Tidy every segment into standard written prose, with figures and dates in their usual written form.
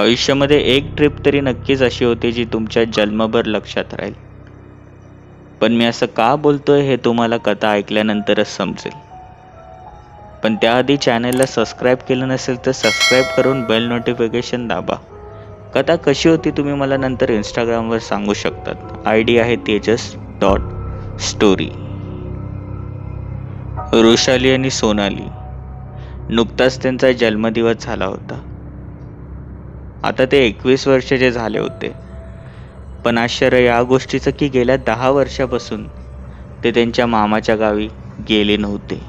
आयुष्यामध्ये एक ट्रिप तरी नक्कीच अशी होती जी तुमच्या जन्मभर लक्षात राहील. पण मी असं का बोलतोय हे तुम्हाला कथा ऐकल्यानंतरच समजेल. पण त्याआधी चॅनलला सबस्क्राईब केलं नसेल तर सबस्क्राईब करून बेल नोटिफिकेशन दाबा. कथा कशी होती तुम्ही मला नंतर इंस्टाग्रामवर सांगू शकतात. ID आहे tejas.story. वृषाली आणि सोनाली, नुकताच त्यांचा जन्मदिवस झाला होता. आता ते 21 वर्षाचे झाले होते. पण आश्चर्य या गोष्टीचं की गेल्या 10 वर्षापासून ते त्यांच्या मामाच्या गावी गेले नव्हते.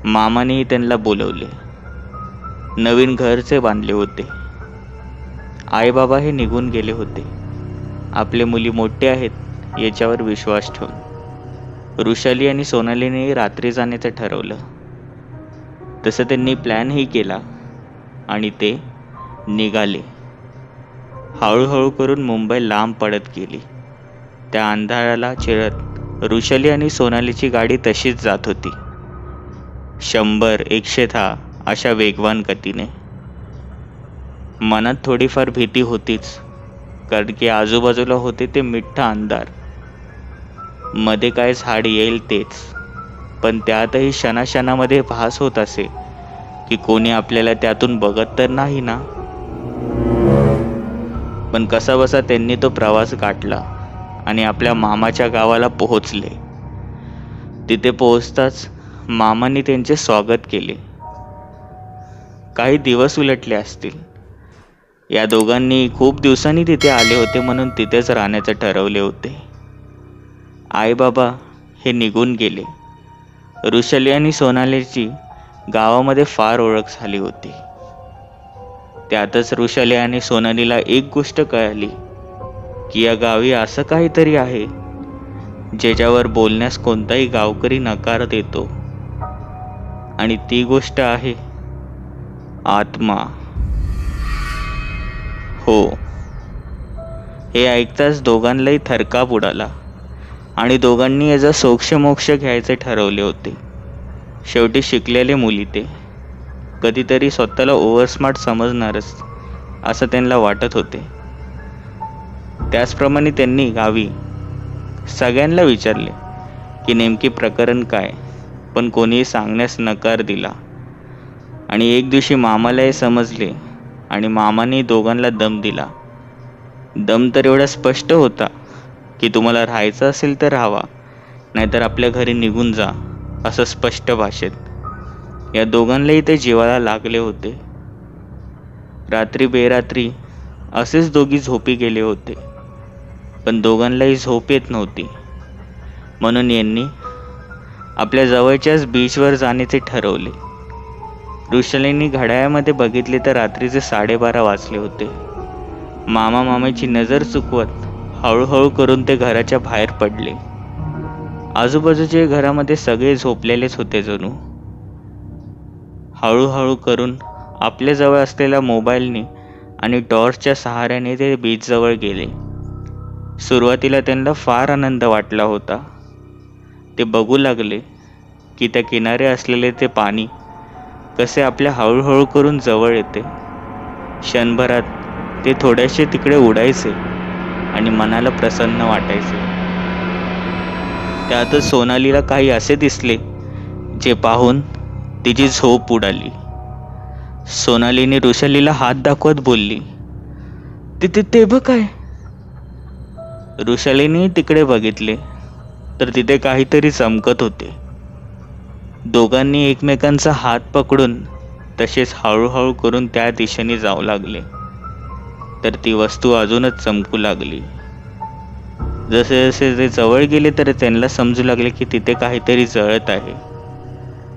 मामानेही त्यांना बोलवले. नवीन घरचे बांधले होते. आई बाबा हे निघून गेले होते. आपले मुली मोठे आहेत याच्यावर विश्वास ठेवून वृषाली आणि सोनालीने रात्री जाण्याचं ठरवलं. तसं त्यांनी प्लॅनही केला आणि ते निघाले. हळूहळू करून मुंबई लांब पडत गेली. त्या अंधाराला चिरत वृषाली आणि सोनालीची गाडी तशीच जात होती. 100-110 अशा वेगवान गतीने. मनात थोडीफार भीती होतीच, कारण की आजूबाजूला होते ते मिठ्ठा अंधार. मध्ये काय झाड येईल तेच, पण त्यातही क्षणाक्षणामध्ये भास होत असे की कोणी आपल्याला त्यातून बघत तर नाही ना. पण कसा बसा त्यांनी तो प्रवास गाठला आणि आपल्या मामाच्या गावाला पोहोचले. तिथे पोहोचताच मामांनी त्यांचे स्वागत केले. काही दिवस उलटले असतील. या दोघांनी खूप दिवसांनी तिथे आले होते म्हणून तिथेच राहण्याचे ठरवले होते. आई बाबा हे निघून गेले. वृषाली आणि सोनालीची गावामध्ये फार ओळख झाली होती. त्यातच वृषाली आणि सोनालीला एक गोष्ट कळाली की या गावी असं काहीतरी आहे ज्याच्यावर बोलण्यास कोणताही गावकरी नकार देतो, आणि ती गोष्ट आहे आत्मा. हो, हे ऐकताच दोघांनाही थरकाप उडाला आणि दोघांनी याचा सोक्ष घ्यायचे ठरवले होते. शेवटी शिकलेले मुली ते कधीतरी स्वतःला ओव्हरस्मार्ट समजणारच असं त्यांना वाटत होते. त्याचप्रमाणे त्यांनी गावी सगळ्यांना विचारले की नेमकी प्रकरण काय, पण कोणीही सांगण्यास नकार दिला. आणि एक दिवशी मामाला हे समजले आणि मामाने दोघांना दम दिला. दम तर एवढा स्पष्ट होता की तुम्हाला राहायचं असेल तर राहावा, नाहीतर आपल्या घरी निघून जा, असं स्पष्ट भाषेत. या दोघांनाही ते जीवाला लागले होते. रात्री बेरात्री असेच दोघी झोपी गेले होते, पण दोघांनाही झोप येत नव्हती. म्हणून यांनी आपल्या जवळच्याच बीचवर जाण्याचे ठरवले. वृषालींनी घड्याळामध्ये बघितले तर रात्रीचे 12:30 वाजले होते. मामा मामीची नजर चुकवत हळूहळू करून ते घराच्या बाहेर पडले. आजूबाजूचे घरामध्ये सगळे झोपलेलेच होते जणू. हळूहळू करून आपल्या जवळ असलेल्या मोबाईलने आणि टॉर्चच्या सहाऱ्याने ते बीचजवळ गेले. सुरुवातीला त्यांना फार आनंद वाटला होता. ते बघू लागले की त्या किनारे असलेले ते पाणी कसे आपल्या हळूहळू करून जवळ येते. क्षणभरात ते थोडेसे तिकडे उडायचे आणि मनाला प्रसन्न वाटायचे. त्यातच सोनालीला काही असे दिसले जे पाहून तिची झोप उडाली. सोनालीने वृषालीला हात दाखवत बोलली, तिथे ते बघ काय. वृषालीने तिकडे बघितले तर तिथे काहीतरी चमकत होते. दोघांनी एकमेकांचा हात पकडून तसेच हळूहळू करून त्या दिशेने जाऊ लागले. तर ती वस्तू अजूनच चमकू लागली. जसे जसे ते जवळ गेले तर त्यांना समजू लागले की तिथे काहीतरी जळत आहे.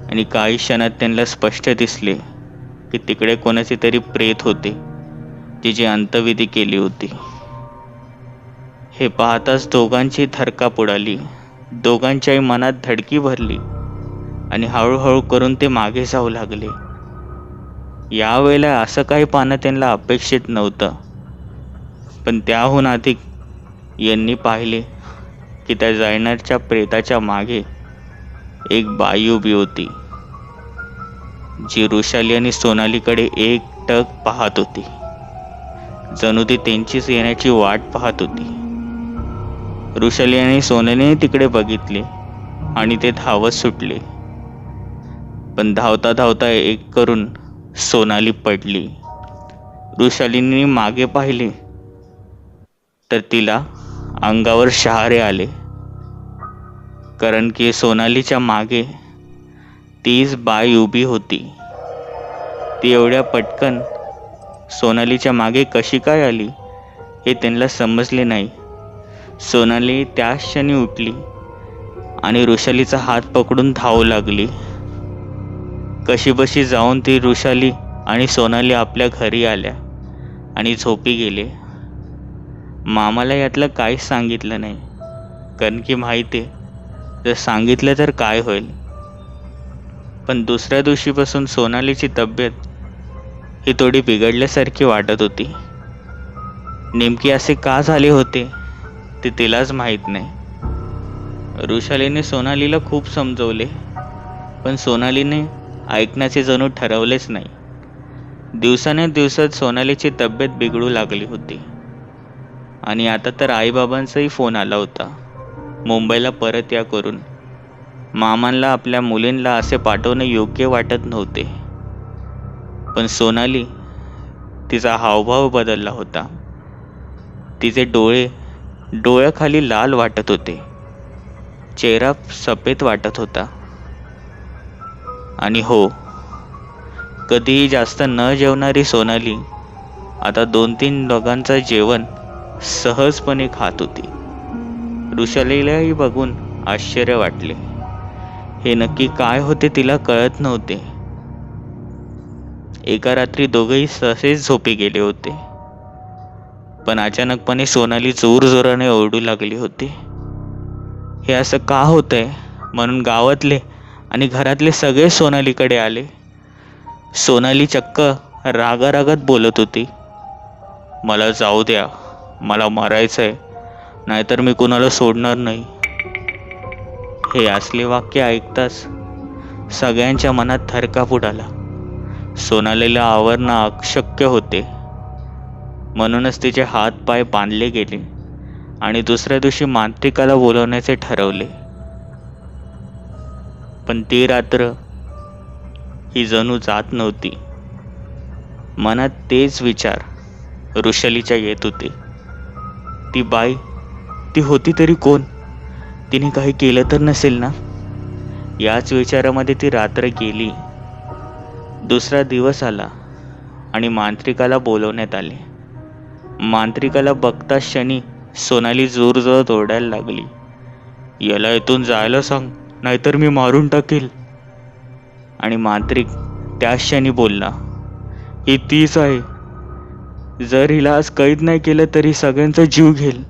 आणि काही क्षणात त्यांना स्पष्ट दिसले की तिकडे कोणाचे तरी प्रेत होते जिची अंत्यविधी केली होती. हे पाहताच दोघांची थरकाप उडाली. दोघांच्याही मनात धडकी भरली आणि हळूहळू करून ते मागे जाऊ लागले. यावेळेला असं काही पाहणं त्यांना अपेक्षित नव्हतं. पण त्याहून अधिक यांनी पाहिले की त्या जाळणाऱ्या प्रेताच्या मागे एक बाई उभी होती, जी वृषाली आणि सोनालीकडे एक एकटक पाहत होती. जणू ती त्यांचीच येण्याची वाट पाहत होती. वृषाली आणि सोनालीने तिकडे बघितले आणि ते धावत सुटले. पण धावता धावता एक करून सोनाली पडली. वृषालीने मागे पाहिले तर तिला अंगावर शहारे आले, कारण की सोनालीच्या मागे तीच बाई उभी होती. ती एवढ्या पटकन सोनालीच्या मागे कशी काय आली हे त्यांना समजले नाही. सोनाली त्याच क्षणी उठली आणि वृषालीचा हात पकडून धावू लागली. कशीबशी जाऊन ती वृषाली आणि सोनाली आपल्या घरी आल्या आणि झोपी गेले. मामाला यातलं काहीच सांगितलं नाही, कारण की माहिती आहे जर सांगितलं तर काय होईल. पण दुसऱ्या दिवशीपासून सोनालीची तब्येत ही थोडी बिघडल्यासारखी वाटत होती. नेमकी असे का झाले होते ते तिलाच माहीत नाही. वृषालीने सोनालीला खूप समजवले, पण सोनालीने ऐकण्याचे जणू ठरवलेच नाही. दिवसात सोनालीची तब्येत बिघडू लागली होती आणि आता तर आईबाबांचाही फोन आला होता मुंबईला परत या करून. मामांना आपल्या मुलींना असे पाठवणे योग्य वाटत नव्हते. पण सोनाली, तिचा हावभाव बदलला होता. तिचे डोळ्याखाली लाल वाटत होते, चेहरा सफेद वाटत होता. आणि हो, कधीही जास्त न जेवणारी सोनाली आता 2-3 दोघांचं जेवण सहजपणे खात होती. वृषालीलाही बघून आश्चर्य वाटले. हे नक्की काय होते तिला कळत नव्हते. एका रात्री दोघेही तसेच झोपी गेले होते, पण अचानकपणे सोनाली जोरजोराने ओरडू लागली होती. हे असं का होतंय म्हणून गावातले आणि घरातले सगळे सोनालीकडे आले. सोनाली चक्क रागारागात बोलत होती, मला जाऊ द्या, मला मरायचंय, नाहीतर मी कुणाला सोडणार नाही. हे असले वाक्य ऐकताच सगळ्यांच्या मनात थरकाप उडाला. सोनालीला आवरणं अशक्य होते, म्हणूनच तिचे हात पाय बांधले गेले आणि दुसऱ्या दिवशी मांत्रिकाला बोलवण्याचे ठरवले. पण ती रात्र ही जणू जात नव्हती. मनात तेच विचार वृषालीच्या येत होते. ती बाई, ती होती तरी कोण? तिने काही केलं तर नसेल ना? याच विचारामध्ये ती रात्र गेली. दुसरा दिवस आला आणि मांत्रिकाला बोलवण्यात आले. मांत्रिकाला बघता क्षणी सोनाली जोरजोरात ओरडायला लागली, याला इथून जायला सांग, नाहीतर मी मारून टाकेल. आणि मांत्रिक त्या क्षणी बोलला, ही तीच आहे, जर हिला आज कैद नाही केलं तरी सगळ्यांचा जीव घेईल.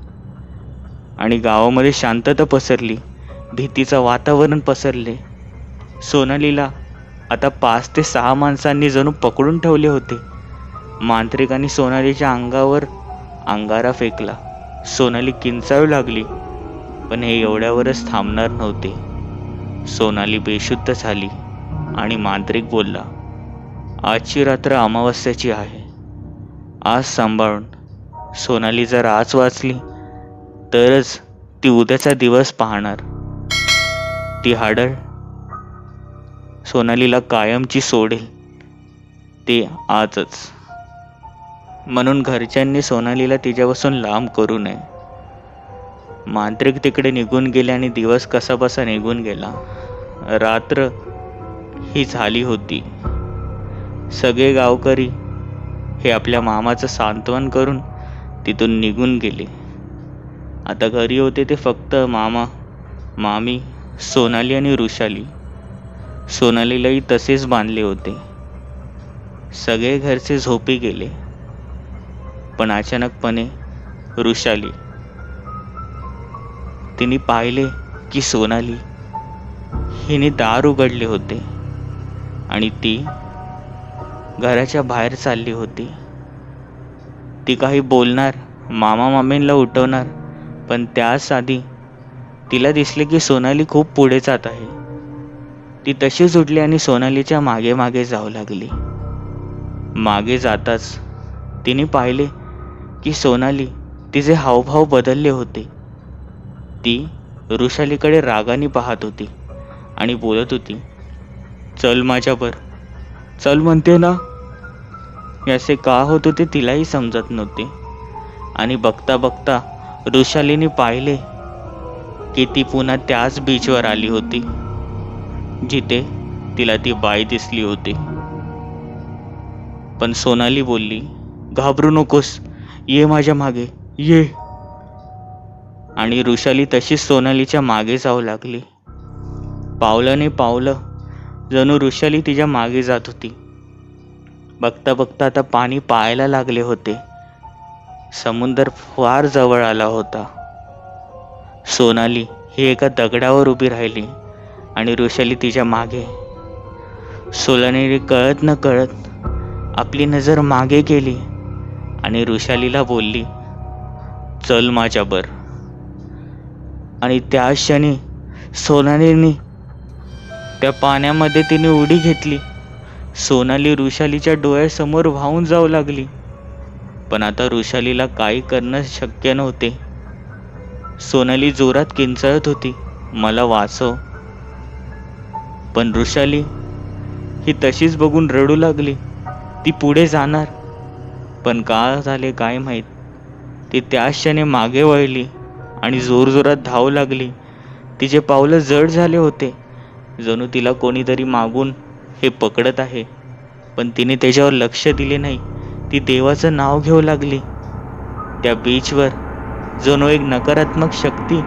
आणि गावामध्ये शांतता पसरली, भीतीचं वातावरण पसरले. सोनालीला आता 5 ते 6 माणसांनी जणू पकडून ठेवले होते. मांत्रिकांनी सोनालीच्या अंगावर अंगारा फेकला. सोनाली किंचाळू लागली, पण हे एवढ्यावरच थांबणार नव्हते. सोनाली बेशुद्ध झाली आणि मांत्रिक बोलला, आजची रात्र अमावस्याची आहे, आज सांभाळून. सोनाली जर आज वाचली तरच ती उद्याचा दिवस पाहणार. ती हाडळ सोनालीला कायमची सोडेल, ते आजच. म्हणून घरच्यांनी सोनालीला तिच्यापासून लांब करू नये. मांत्रिक तिकडे निघून गेले आणि दिवस कसाबसा निघून गेला. रात्र ही झाली होती. सगळे गावकरी हे आपल्या मामाचं सांत्वन करून तिथून निघून गेले. आता घरी होते ते फक्त मामा, मामी, सोनाली आणि वृषाली. सोनालीलाही तसेच बांधले होते. सगळे घरचे झोपी गेले. पण अचानकपणे वृषाली, तिने पाहिले की सोनाली हिने दार उघडले होते आणि ती घराच्या बाहेर चालली होती. ती काही बोलणार, मामा मामींना उठवणार, पण त्याच आधी तिला दिसले की सोनाली खूप पुढे जात आहे. ती तशीच उठली आणि सोनालीच्या मागे मागे जाऊ लागली. मागे जाताच तिने पाहिले की सोनाली तिचे हावभाव बदलले होते. ती वृषालीकडे रागाने पाहत होती आणि बोलत होती, चल माझ्यावर, चल म्हणते ना. असे का होत होते तिलाही समजत नव्हते. आणि बघता बघता वृषालीने पाहिले की ती पुन्हा त्याच बीचवर आली होती जिथे तिला ती बाई दिसली होती. पण सोनाली बोलली, घाबरू नकोस, ये माझ्या मागे, ये. आणि वृषाली तशीच सोनालीच्या मागे जाऊ लागली. पावलाने पावलं जणू वृषाली तिच्या मागे जात होती. बघता बघता आता पाणी पाहायला लागले होते. समुद्र फार जवळ आला होता. सोनाली ही एका दगडावर उभी राहिली आणि वृषाली तिच्या मागे. सोनालीने कळत न कळत आपली नजर मागे केली आणि वृषालीला बोलली, चल माझ्यावर. आणि त्या क्षणी सोनालीने त्या पाण्यामध्ये तिने उडी घेतली. सोनाली वृषालीच्या डोळ्यासमोर वाहून जाऊ लागली. पण आता वृषालीला काही करणं शक्य नव्हते. सोनाली जोरात किंचाळत होती, मला वाचव. पण वृषाली ही तशीच बघून रडू लागली. ती पुढे जाणार, पण का झाले काय माहीत, ती त्या क्षणी मागे वळली आणि जोरजोरात धावू लागली. तिचे पावलं जड झाले होते, जणू तिला कोणीतरी मागून हे पकडत आहे. पण तिने त्याच्यावर लक्ष दिले नाही. ती देवाचं नाव घेऊ लागली. त्या बीचवर जणू एक नकारात्मक शक्ती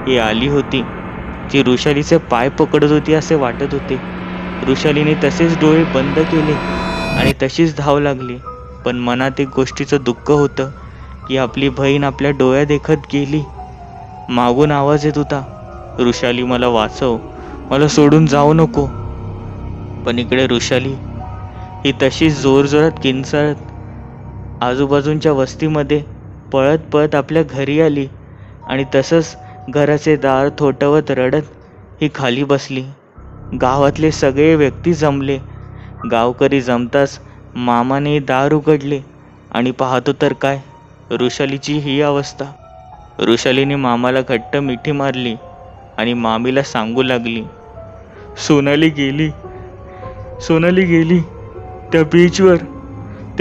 ही आली होती, जी वृषालीचे पाय पकडत होती असे वाटत होते. वृषालीने तसेच डोळे बंद केले आणि तशीच धाव लागली. पण मनात एक गोष्टीचं दुःख होतं की आपली बहीण आपल्या डोळ्या देखत गेली. मागून आवाज येत होता, वृषाली मला वाचव, मला सोडून जाऊ नको. पण इकडे वृषाली ही तशीच जोरजोरात किंचाळत आजूबाजूच्या वस्तीमध्ये पळत पळत आपल्या घरी आली आणि तसंच घराचे दार थोटवत रडत ही खाली बसली. गावातले सगळे व्यक्ती जमले. गावकरी जमताच मामाने दार उघडले आणि पाहतो तर काय, वृषालीची ही अवस्था. वृषालीने मामाला घट्ट मिठी मारली आणि मामीला सांगू लागली, सोनाली गेली, सोनाली गेली. त्या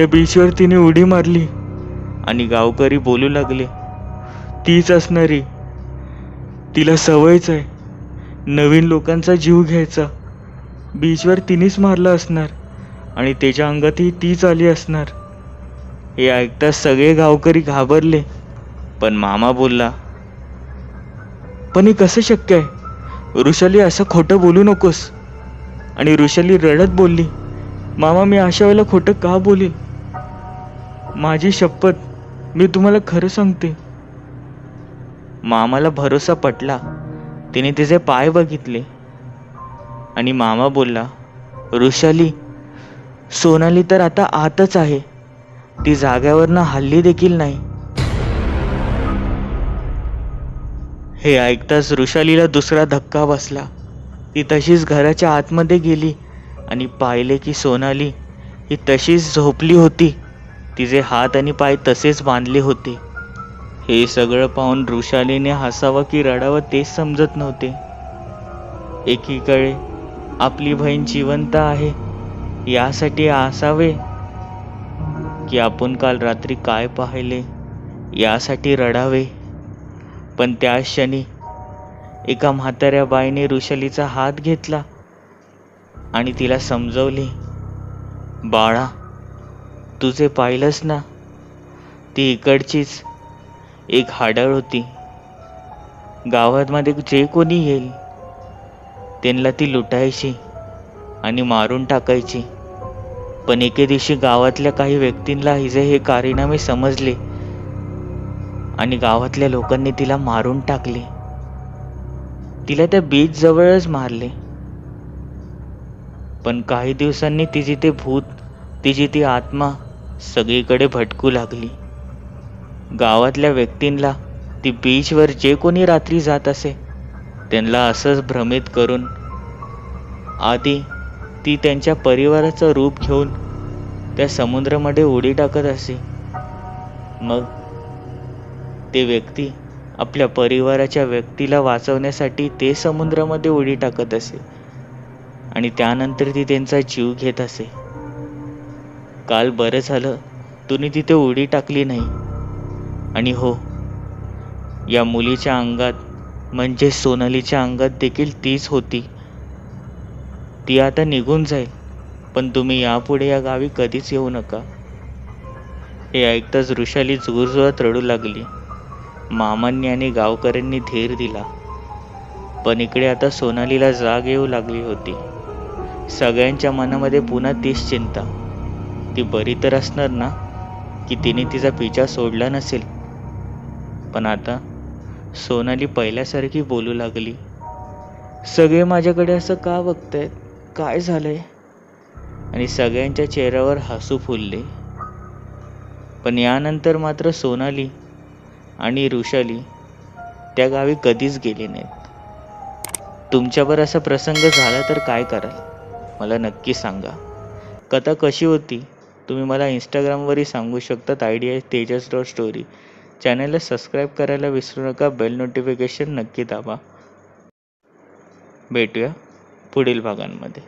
बीचवर तिने उडी मारली. आणि गावकरी बोलू लागले, तीच असणारी, तिला सवयच आहे नवीन लोकांचा जीव घ्यायचा. बीचवर तिनेच मारला असणार आणि त्याच्या अंगातही तीच आली असणार. हे ऐकताच सगळे गावकरी घाबरले. पण मामा बोलला, पण हे कसं शक्य आहे? वृषाली, असं खोटं बोलू नकोस. आणि वृषाली रडत बोलली, मामा मी अशा वेळेला खोटं का बोलेल? माझी शपथ, मी तुम्हाला खरं सांगते. मामाला भरोसा पटला. तिने तिचे पाय बघितले आणि मामा बोलला, वृषाली, सोनाली तर आता आतच आहे, ती जाग्यावरनं हल्ली देखील नाही. हे ऐकताच वृषालीला दुसरा धक्का बसला. ती तशीच घराच्या आतमध्ये गेली आणि पाहिले की सोनाली ही तशीच झोपली होती. तिचे हात आणि पाय तसेच बांधले होते. हे सगळं पाहून वृषालीने हसावं की रडावं तेच समजत नव्हते. एकीकडे आपली बहीण जिवंत आहे यासाठी हसावे की आपण काल रात्री काय पाहिले यासाठी रडावे. पण त्या क्षणी एका म्हाताऱ्या बाईने वृषालीचा हात घेतला आणि तिला समजवले, बाळा, तुझे पाहिलंस ना, ती इकडचीच एक हाडळ होती. गावामध्ये जे कोणी येईल त्यांना ती लुटायची आणि मारून टाकायची. पण एके दिवशी गावातल्या काही व्यक्तींना हिचे हे कारनामे समजले आणि गावातल्या लोकांनी तिला मारून टाकले. तिला त्या बीच जवळच मारले. पण काही दिवसांनी तिची ते भूत, तिची ती आत्मा सगळीकडे भटकू लागली. गावातल्या व्यक्तींना ती बीचवर जे कोणी रात्री जात असे त्यांना असंच भ्रमित करून आधी ती त्यांच्या परिवाराचं रूप घेऊन त्या समुद्रामध्ये उडी टाकत असे. मग ते व्यक्ती आपल्या परिवाराच्या व्यक्तीला वाचवण्यासाठी ते समुद्रामध्ये उडी टाकत असे आणि त्यानंतर ती त्यांचा जीव घेत असे. काल बरं झालं तुम्ही तिथे उडी टाकली नाही. आणि हो, या मुलीच्या अंगात म्हणजे सोनालीच्या अंगात देखील तीच होती. ती आता निघून जाईल, पण तुम्ही यापुढे या गावी कधीच येऊ नका. हे ऐकताच वृषाली जोरजोरात रडू लागली. मामांनी आणि गावकऱ्यांनी धीर दिला, पण इकडे आता सोनालीला जाग येऊ लागली होती. सगळ्यांच्या मनामध्ये पुन्हा तीच चिंता. ती बरी तर असणार ना, की तिने तिचा पिछा सोडला नसेल. पण आता सोनाली पहिल्यासारखी बोलू लागली. सगळे माझ्याकडे असं का बघतायत? काय झालंय? आणि सगळ्यांच्या चेहऱ्यावर हसू फुलले. पण यानंतर मात्र सोनाली आणि वृषाली त्या गावी कधीच गेली नाहीत. तुमच्यावर असा प्रसंग झाला तर काय कराल? मला नक्की सांगा. कथा कशी होती तुम्ही मला इंस्टाग्रामवरही सांगू शकतात. आयडी आहे tejas.story. चॅनलला सबस्क्राईब करायला विसरू नका. बेल नोटिफिकेशन नक्की दाबा. भेटूया पुढील भागांमध्ये.